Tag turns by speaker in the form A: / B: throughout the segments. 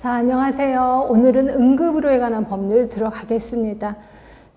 A: 자, 안녕하세요. 오늘은 응급의료에 관한 법률 들어가겠습니다.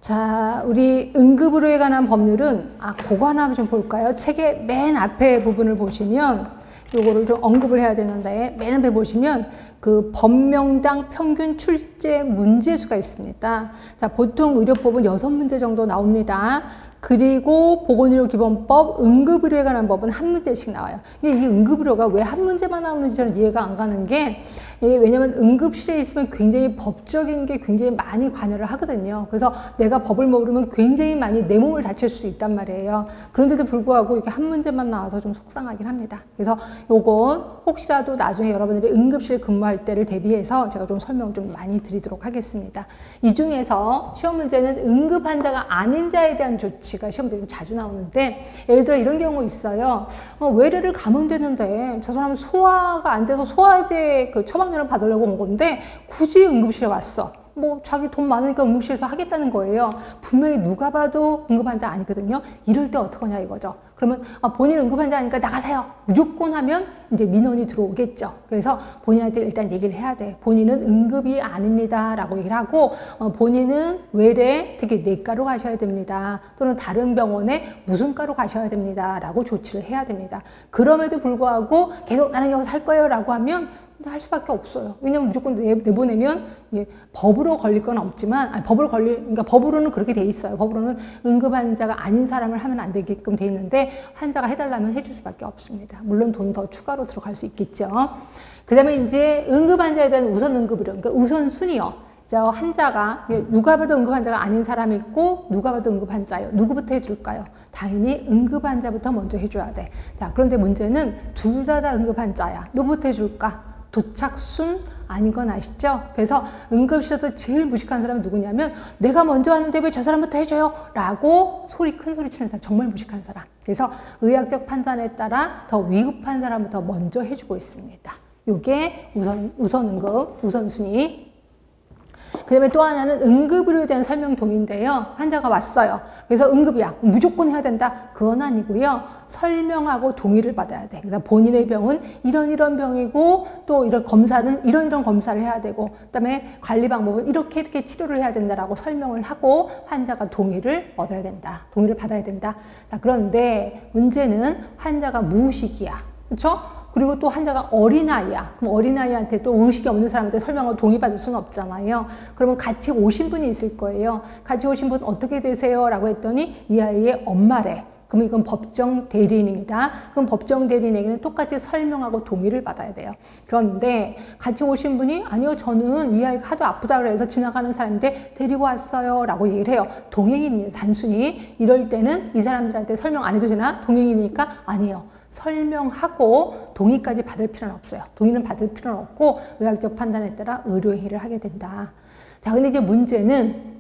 A: 자, 우리 응급의료에 관한 법률은 그거 하나 좀 볼까요? 책의 맨 앞에 부분을 보시면 요거를 좀 언급을 해야 되는데, 맨 앞에 보시면 그 법명당 평균 출제 문제수가 있습니다. 자, 보통 의료법은 6문제 정도 나옵니다. 그리고 보건의료기본법, 응급의료에 관한 법은 1문제씩 나와요. 이 응급의료가 왜 1문제만 나오는지 저는 이해가 안 가는 게, 왜냐면 응급실에 있으면 굉장히 법적인 게 굉장히 많이 관여를 하거든요. 그래서 내가 법을 모르면 굉장히 많이 내 몸을 다칠 수 있단 말이에요. 그런데도 불구하고 이렇게 1문제만 나와서 좀 속상하긴 합니다. 그래서 요건 혹시라도 나중에 여러분들이 응급실 근무할 때를 대비해서 제가 좀 설명 좀 많이 드리도록 하겠습니다. 이 중에서 시험 문제는 응급 환자가 아닌 자에 대한 조치가 시험 문제에 자주 나오는데, 예를 들어 이런 경우 있어요. 외래를 가면 되는데 저 사람은 소화가 안 돼서 소화제 그 처방전을 받으려고 온 건데 굳이 응급실에 왔어. 뭐 자기 돈 많으니까 응급실에서 하겠다는 거예요. 분명히 누가 봐도 응급환자 아니거든요. 이럴 때 어떡하냐 이거죠. 그러면 본인 응급환자 아니까 나가세요. 무조건 하면 이제 민원이 들어오겠죠. 그래서 본인한테 일단 얘기를 해야 돼. 본인은 응급이 아닙니다 라고 얘기를 하고, 본인은 외래, 특히 내과로 가셔야 됩니다. 또는 다른 병원에 무슨 과로 가셔야 됩니다 라고 조치를 해야 됩니다. 그럼에도 불구하고 계속 나는 여기서 할 거예요 라고 하면 할 수밖에 없어요. 왜냐면 무조건 내보내면 법으로 걸릴 건 없지만, 그러니까 법으로는 그렇게 돼 있어요. 법으로는 응급환자가 아닌 사람을 하면 안 되게끔 돼 있는데, 환자가 해달라면 해줄 수밖에 없습니다. 물론 돈 더 추가로 들어갈 수 있겠죠. 그 다음에 이제 응급환자에 대한 우선 응급의료, 그러니까 우선순위요. 환자가, 누가 봐도 응급환자가 아닌 사람이 있고, 누가 봐도 응급환자예요. 누구부터 해줄까요? 당연히 응급환자부터 먼저 해줘야 돼. 자, 그런데 문제는 둘 다 응급환자야. 누구부터 해줄까? 도착순 아닌 건 아시죠? 그래서 응급실에서 제일 무식한 사람은 누구냐면, 내가 먼저 왔는데 왜 저 사람부터 해줘요? 라고 큰 소리 치는 사람, 정말 무식한 사람. 그래서 의학적 판단에 따라 더 위급한 사람부터 먼저 해주고 있습니다. 요게 우선응급, 우선순위. 그 다음에 또 하나는 응급의료에 대한 설명동인데요. 환자가 왔어요. 그래서 응급이야. 무조건 해야 된다. 그건 아니고요. 설명하고 동의를 받아야 돼. 그래서 본인의 병은 이런 병이고, 또 이런 검사는 이런 검사를 해야 되고, 그 다음에 관리 방법은 이렇게 치료를 해야 된다라고 설명을 하고 환자가 동의를 얻어야 된다. 동의를 받아야 된다. 자, 그런데 문제는 환자가 무의식이야. 그렇죠? 그리고 또 환자가 어린아이야. 그럼 어린아이한테 또 의식이 없는 사람한테 설명을 동의받을 수는 없잖아요. 그러면 같이 오신 분이 있을 거예요. 같이 오신 분 어떻게 되세요? 라고 했더니 이 아이의 엄마래. 그럼 이건 법정 대리인입니다. 그럼 법정 대리인에게는 똑같이 설명하고 동의를 받아야 돼요. 그런데 같이 오신 분이 아니요, 저는 이 아이가 하도 아프다 그래서 지나가는 사람인데 데리고 왔어요 라고 얘기를 해요. 동행인입니다. 단순히. 이럴 때는 이 사람들한테 설명 안 해도 되나? 동행이니까 아니에요. 설명하고 동의까지 받을 필요는 없어요. 동의는 받을 필요는 없고 의학적 판단에 따라 의료행위를 하게 된다. 자, 근데 이제 문제는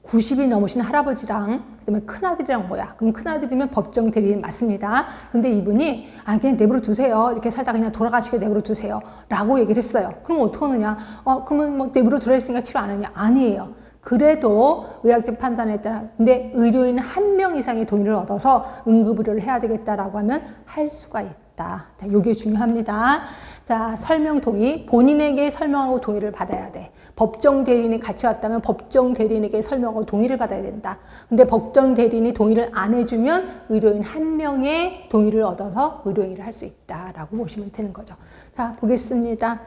A: 90이 넘으신 할아버지랑 그다음에 큰아들이랑 뭐야? 그럼 큰아들이면 법정 대리인 맞습니다. 근데 이분이 그냥 내버려 두세요. 이렇게 살다가 그냥 돌아가시게 내버려 두세요. 라고 얘기를 했어요. 그럼 어떡하느냐? 그러면 뭐 내버려 두라 했으니까 치료 안 하냐? 아니에요. 그래도 의학적 판단에 따라, 근데 의료인 1명 이상의 동의를 얻어서 응급의료를 해야 되겠다라고 하면 할 수가 있다. 자, 요게 중요합니다. 자, 설명 동의. 본인에게 설명하고 동의를 받아야 돼. 법정 대리인이 같이 왔다면 법정 대리인에게 설명하고 동의를 받아야 된다. 근데 법정 대리인이 동의를 안 해주면 의료인 1명의 동의를 얻어서 의료행위를 할 수 있다라고 보시면 되는 거죠. 자, 보겠습니다.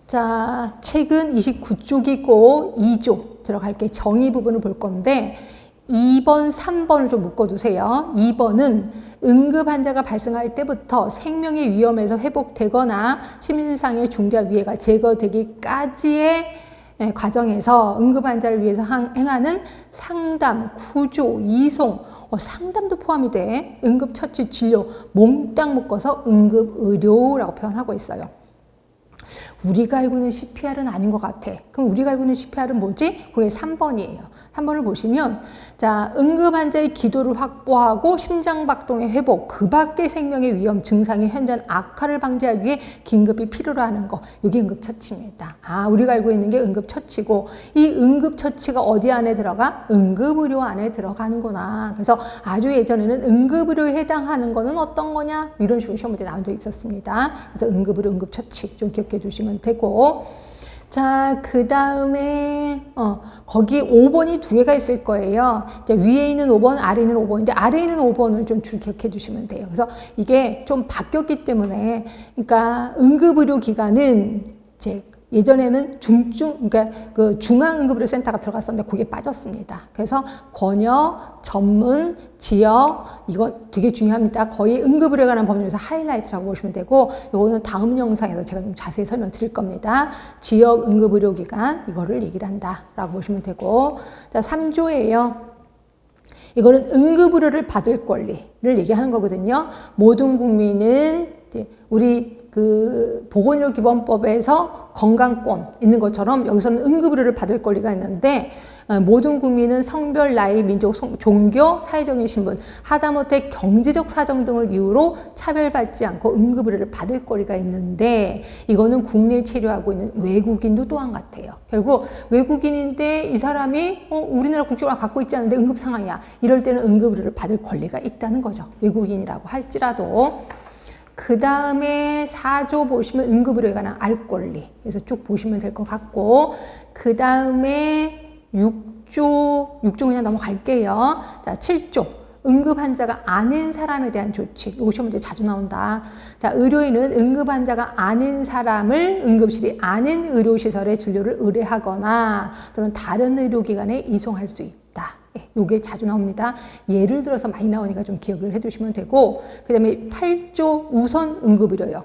A: 자, 책은 29쪽이고 2조 들어갈게. 정의 부분을 볼 건데 2번, 3번을 좀 묶어두세요. 2번은 응급 환자가 발생할 때부터 생명의 위험에서 회복되거나 심신상의 중대한 위해가 제거되기까지의 과정에서 응급 환자를 위해서 행하는 상담, 구조, 이송, 상담도 포함이 돼. 응급처치, 진료, 몽땅 묶어서 응급의료라고 표현하고 있어요. 우리가 알고 있는 CPR은 아닌 것 같아. 그럼 우리가 알고 있는 CPR은 뭐지? 그게 3번이에요. 3번을 보시면, 자, 응급환자의 기도를 확보하고 심장박동의 회복, 그 밖의 생명의 위험, 증상의 현저한 악화를 방지하기 위해 긴급히 필요로 하는 거. 이게 응급처치입니다. 우리가 알고 있는 게 응급처치고, 이 응급처치가 어디 안에 들어가? 응급의료 안에 들어가는구나. 그래서 아주 예전에는 응급의료에 해당하는 거는 어떤 거냐? 이런 식으로 시험 문제 나온 적이 있었습니다. 그래서 응급의료, 응급처치 좀 기억해 주시면 보시면 되고, 자, 그 다음에, 거기 5번이 두 개가 있을 거예요. 위에 있는 5번, 아래에 있는 5번인데, 아래에 있는 5번을 좀 줄 기억해 주시면 돼요. 그래서 이게 좀 바뀌었기 때문에, 그러니까 응급의료기관은 이제 예전에는 그러니까 그 중앙응급의료센터가 들어갔었는데 그게 빠졌습니다. 그래서 권역, 전문, 지역, 이거 되게 중요합니다. 거의 응급의료에 관한 법률에서 하이라이트라고 보시면 되고, 이거는 다음 영상에서 제가 좀 자세히 설명드릴 겁니다. 지역 응급의료기관, 이거를 얘기를 한다라고 보시면 되고, 자, 3조예요. 이거는 응급의료를 받을 권리를 얘기하는 거거든요. 모든 국민은 우리 그 보건의료기본법에서 건강권 있는 것처럼 여기서는 응급의료를 받을 권리가 있는데, 모든 국민은 성별, 나이, 민족, 종교, 사회적인 신분, 하다못해 경제적 사정 등을 이유로 차별받지 않고 응급의료를 받을 권리가 있는데, 이거는 국내에 체류하고 있는 외국인도 또한 같아요. 결국 외국인인데 이 사람이 우리나라 국적을 갖고 있지 않은데 응급 상황이야. 이럴 때는 응급의료를 받을 권리가 있다는 거죠. 외국인이라고 할지라도. 그 다음에 4조 보시면 응급의료에 관한 알 권리. 그래서 쭉 보시면 될 것 같고, 그 다음에 6조 그냥 넘어갈게요. 자, 7조. 응급 환자가 아닌 사람에 대한 조치. 이거 시험 문제 자주 나온다. 자, 의료인은 응급 환자가 아닌 사람을 응급실이 아닌 의료시설에 진료를 의뢰하거나 또는 다른 의료기관에 이송할 수 있다. 요게 자주 나옵니다. 예를 들어서 많이 나오니까 좀 기억을 해두시면 되고, 그 다음에 8조 우선 응급의료요.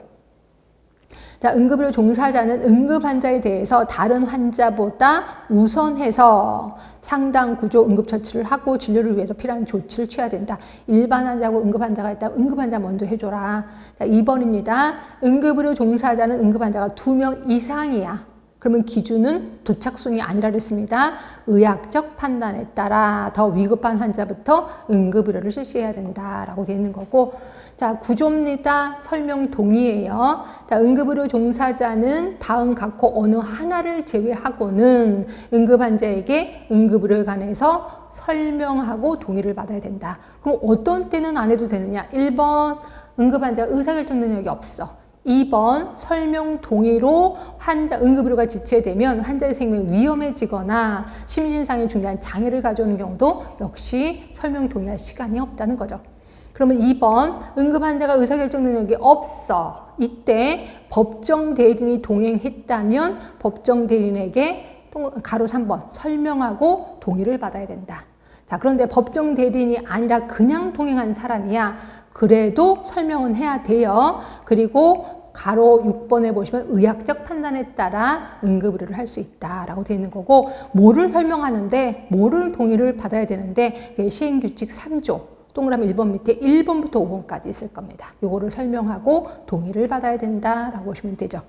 A: 자, 응급의료 종사자는 응급 환자에 대해서 다른 환자보다 우선해서 상당 구조 응급처치를 하고 진료를 위해서 필요한 조치를 취해야 된다. 일반 환자하고 응급 환자가 있다면 응급 환자 먼저 해줘라. 자, 2번입니다. 응급의료 종사자는 응급 환자가 2명 이상이야. 그러면 기준은 도착순이 아니라 그랬습니다. 의학적 판단에 따라 더 위급한 환자부터 응급의료를 실시해야 된다라고 되어 있는 거고, 자, 구조입니다. 설명 동의예요. 자, 응급의료 종사자는 다음 각호 어느 하나를 제외하고는 응급 환자에게 응급의료에 관해서 설명하고 동의를 받아야 된다. 그럼 어떤 때는 안 해도 되느냐? 1번, 응급 환자 의사결정 능력이 없어. 2번, 설명 동의로 응급의료가 지체되면 환자의 생명이 위험해지거나 심신상의 중대한 장애를 가져오는 경우도 역시 설명 동의할 시간이 없다는 거죠. 그러면 2번, 응급 환자가 의사결정 능력이 없어. 이때 법정 대리인이 동행했다면 법정 대리인에게 가로 3번 설명하고 동의를 받아야 된다. 자, 그런데 법정 대리인이 아니라 그냥 동행한 사람이야. 그래도 설명은 해야 돼요. 그리고 가로 6번에 보시면 의학적 판단에 따라 응급의료를 할 수 있다라고 되어 있는 거고, 뭐를 설명하는데 뭐를 동의를 받아야 되는데 시행규칙 3조 동그라미 1번 밑에 1번부터 5번까지 있을 겁니다. 요거를 설명하고 동의를 받아야 된다라고 보시면 되죠.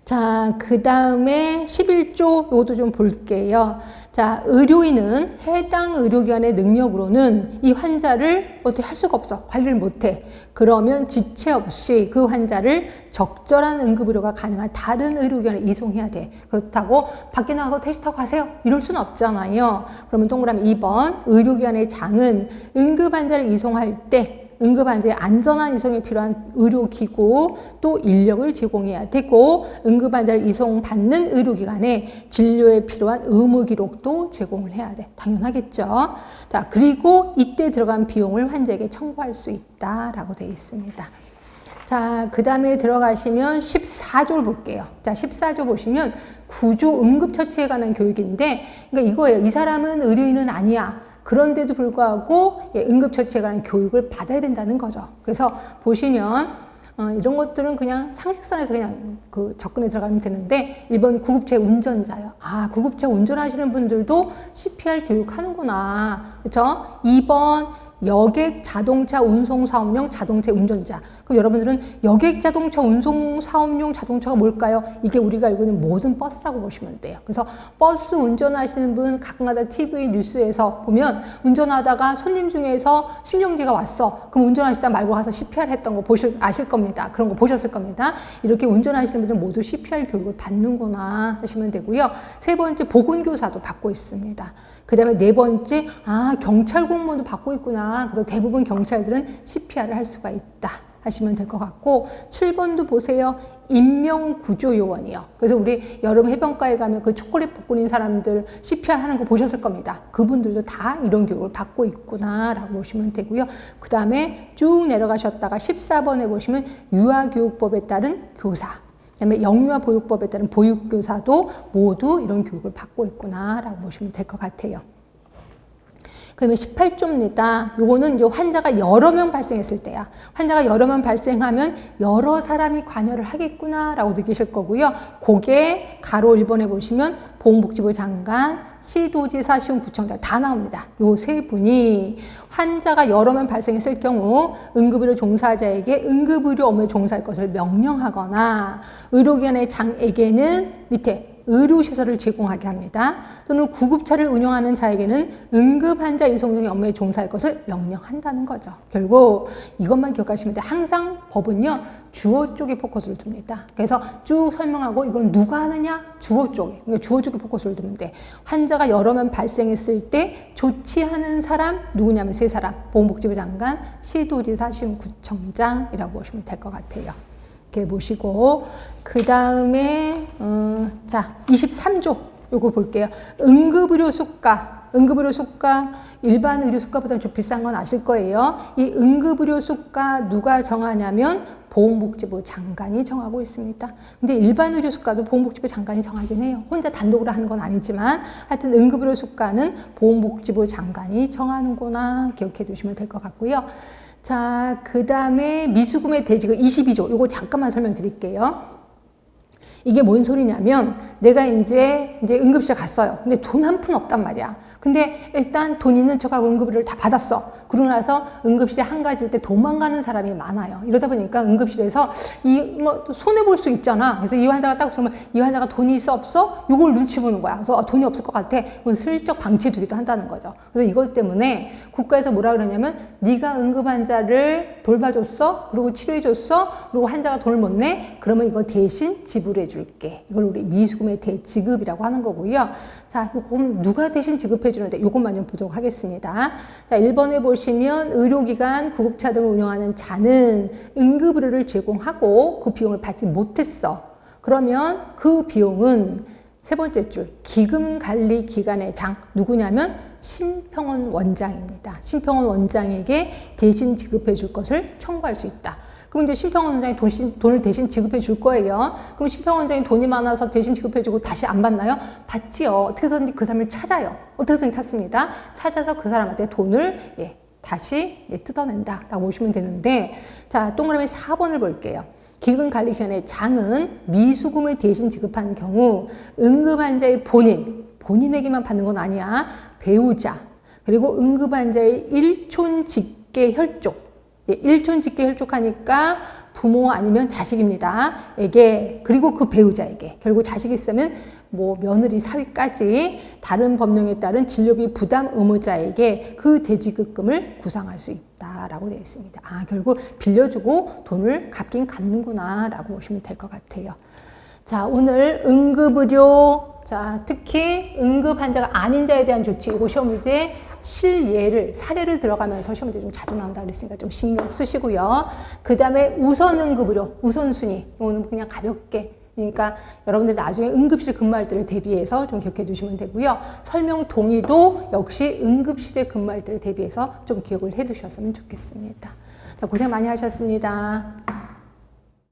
A: 자, 그 다음에 11조 이것도 좀 볼게요. 자, 의료인은 해당 의료기관의 능력으로는 이 환자를 어떻게 할 수가 없어. 관리를 못해. 그러면 지체 없이 그 환자를 적절한 응급의료가 가능한 다른 의료기관에 이송해야 돼. 그렇다고 밖에 나가서 택시 타고 가세요. 이럴 수는 없잖아요. 그러면 동그라미 2번 의료기관의 장은 응급환자를 이송할 때 응급환자의 안전한 이송에 필요한 의료기구 또 인력을 제공해야 되고, 응급환자를 이송받는 의료기관에 진료에 필요한 의무기록도 제공을 해야 돼. 당연하겠죠. 자, 그리고 이때 들어간 비용을 환자에게 청구할 수 있다라고 되어 있습니다. 자, 그 다음에 들어가시면 14조를 볼게요. 자, 14조 보시면 구조 응급처치에 관한 교육인데, 그러니까 이거예요. 이 사람은 의료인은 아니야. 그런데도 불구하고 응급처치에 관한 교육을 받아야 된다는 거죠. 그래서 보시면 이런 것들은 그냥 상식선에서 그냥 접근에 들어가면 되는데, 1번 구급차 운전자요. 아, 구급차 운전하시는 분들도 CPR 교육하는구나. 그렇죠? 2번 여객 자동차 운송 사업용 자동차 운전자. 그럼 여러분들은 여객 자동차 운송 사업용 자동차가 뭘까요? 이게 우리가 알고 있는 모든 버스라고 보시면 돼요. 그래서 버스 운전하시는 분 가끔가다 TV 뉴스에서 보면 운전하다가 손님 중에서 심정지가 왔어. 그럼 운전하시다 말고 가서 CPR 했던 거 아실 겁니다. 그런 거 보셨을 겁니다. 이렇게 운전하시는 분들 모두 CPR 교육을 받는구나 하시면 되고요. 세 번째 보건교사도 받고 있습니다. 그 다음에 네 번째, 경찰 공무원도 받고 있구나. 그래서 대부분 경찰들은 CPR을 할 수가 있다 하시면 될 것 같고 7번도 보세요. 인명구조요원이요. 그래서 우리 여름 해변가에 가면 그 초콜릿 복근인 사람들 CPR 하는 거 보셨을 겁니다. 그분들도 다 이런 교육을 받고 있구나라고 보시면 되고요. 그 다음에 쭉 내려가셨다가 14번에 보시면 유아교육법에 따른 교사, 그다음에 영유아보육법에 따른 보육교사도 모두 이런 교육을 받고 있구나라고 보시면 될 것 같아요. 그다음에 18조입니다. 요거는 이제 환자가 여러 명 발생했을 때야. 환자가 여러 명 발생하면 여러 사람이 관여를 하겠구나라고 느끼실 거고요. 그게 가로 1번에 보시면 보건복지부 장관, 시도지사, 시군구청장 다 나옵니다. 요 세 분이 환자가 여러 명 발생했을 경우 응급의료 종사자에게 응급의료 업무에 종사할 것을 명령하거나 의료기관의 장에게는 밑에 의료시설을 제공하게 합니다. 또는 구급차를 운영하는 자에게는 응급환자 이송 등의 업무에 종사할 것을 명령한다는 거죠. 결국 이것만 기억하시면 돼요. 항상 법은요. 주어 쪽에 포커스를 둡니다. 그래서 쭉 설명하고 이건 누가 하느냐? 주어 쪽에. 그러니까 주어 쪽에 포커스를 두면 돼. 환자가 여러 명 발생했을 때 조치하는 사람 누구냐면 세 사람. 보건복지부 장관, 시도지사, 시군구청장이라고 보시면 될 것 같아요. 이렇게 보시고 그 다음에 자 23조 요거 볼게요. 응급의료 수가, 응급의료 수가 일반 의료 수가보다 좀 비싼 건 아실 거예요. 이 응급의료 수가 누가 정하냐면 보건복지부 장관이 정하고 있습니다. 근데 일반 의료 수가도 보건복지부 장관이 정하긴 해요. 혼자 단독으로 하는 건 아니지만 하여튼 응급의료 수가는 보건복지부 장관이 정하는구나 기억해 두시면 될 것 같고요. 자, 그 다음에 미수금의 대지급 22조. 요거 잠깐만 설명드릴게요. 이게 뭔 소리냐면 내가 이제 응급실 갔어요. 근데 돈 한 푼 없단 말이야. 근데 일단 돈 있는 척하고 응급의료를 다 받았어. 그러고 나서 응급실에 한가지일 때 도망가는 사람이 많아요. 이러다 보니까 응급실에서 손해볼 수 있잖아. 그래서 이 환자가 딱 정말 이 환자가 돈이 있어 없어? 요걸 눈치 보는 거야. 그래서 돈이 없을 것 같아. 그럼 슬쩍 방치해 두기도 한다는 거죠. 그래서 이것 때문에 국가에서 뭐라 그러냐면 네가 응급환자를 돌봐줬어? 그리고 치료해줬어? 그리고 환자가 돈을 못 내? 그러면 이거 대신 지불해 줄게. 이걸 우리 미수금의 대지급이라고 하는 거고요. 자, 그럼 누가 대신 지급해 주는데 이것만 좀 보도록 하겠습니다. 자, 1번에 보시면 의료기관, 구급차 등을 운영하는 자는 응급의료를 제공하고 그 비용을 받지 못했어. 그러면 그 비용은 세 번째 줄 기금관리기관의 장 누구냐면 심평원 원장입니다. 심평원 원장에게 대신 지급해 줄 것을 청구할 수 있다. 그럼 이제 심평원 원장이 돈을 대신 지급해 줄 거예요. 그럼 심평원 원장이 돈이 많아서 대신 지급해 주고 다시 안 받나요? 받지요. 어떻게 해서든지 그 사람을 찾아요. 어떻게 해서든지 찾습니다. 찾아서 그 사람한테 돈을 다시 뜯어낸다라고 보시면 되는데 자, 동그라미 4번을 볼게요. 기금관리기관의 장은 미수금을 대신 지급한 경우 응급환자의 본인에게만 받는 건 아니야. 배우자 그리고 응급환자의 일촌직계 혈족 일촌직계 혈족하니까 부모 아니면 자식입니다. 에게 그리고 그 배우자에게 결국 자식이 있으면 뭐 며느리 사위까지 다른 법령에 따른 진료비 부담 의무자에게 그 대지급금을 구상할 수 있다라고 되어 있습니다. 아 결국 빌려주고 돈을 갚긴 갚는구나 라고 보시면 될 것 같아요. 자 오늘 응급의료 자 특히 응급 환자가 아닌 자에 대한 조치 이거 시험 문제 실예를 사례를 들어가면서 시험 문제 좀 자주 나온다 그랬으니까 좀 신경 쓰시고요. 그 다음에 우선 응급의료 우선순위 이거는 그냥 가볍게 그러니까 여러분들 나중에 응급실 근무할 때를 대비해서 좀 기억해 두시면 되고요. 설명 동의도 역시 응급실에 근무할 때를 대비해서 좀 기억을 해 두셨으면 좋겠습니다. 고생 많이 하셨습니다.